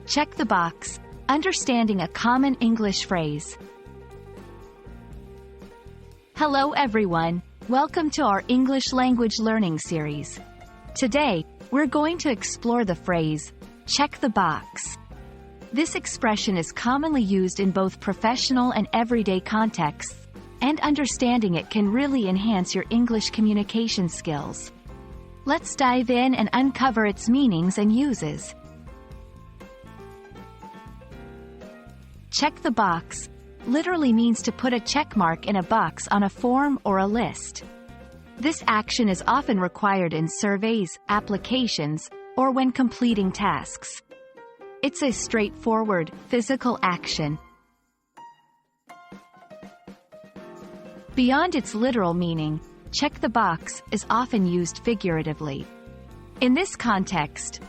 Check the box. Understanding a common English phrase. Hello everyone, welcome to our English language learning series. Today, we're going to explore the phrase, check the box. This expression is commonly used in both professional and everyday contexts, and understanding it can really enhance your English communication skills. Let's dive in and uncover its meanings and uses. Check the box literally means to put a check mark in a box on a form or a list. This action is often required in surveys, applications, or when completing tasks. It's a straightforward, physical action. Beyond its literal meaning, check the box is often used figuratively. In this context,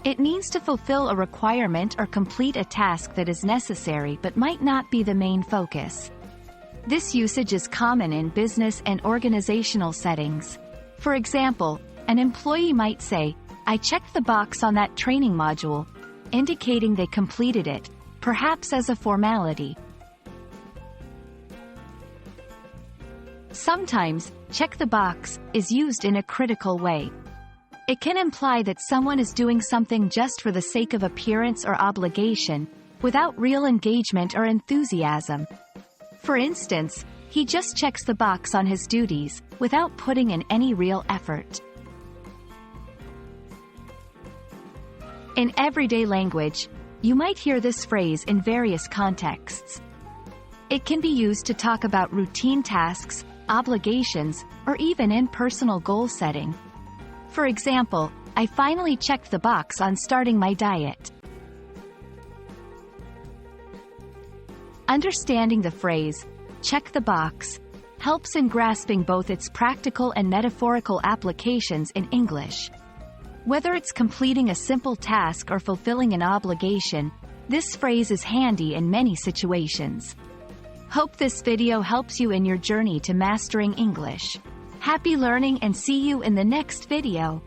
it means to fulfill a requirement or complete a task that is necessary but might not be the main focus. This usage is common in business and organizational settings. For example, an employee might say, "I checked the box on that training module," indicating they completed it, perhaps as a formality. Sometimes, check the box is used in a critical way. It can imply that someone is doing something just for the sake of appearance or obligation, without real engagement or enthusiasm. For instance, he just checks the box on his duties, without putting in any real effort. In everyday language, you might hear this phrase in various contexts. It can be used to talk about routine tasks, obligations, or even in personal goal setting. For example, I finally checked the box on starting my diet. Understanding the phrase, check the box, helps in grasping both its practical and metaphorical applications in English. Whether it's completing a simple task or fulfilling an obligation, this phrase is handy in many situations. Hope this video helps you in your journey to mastering English. Happy learning and see you in the next video.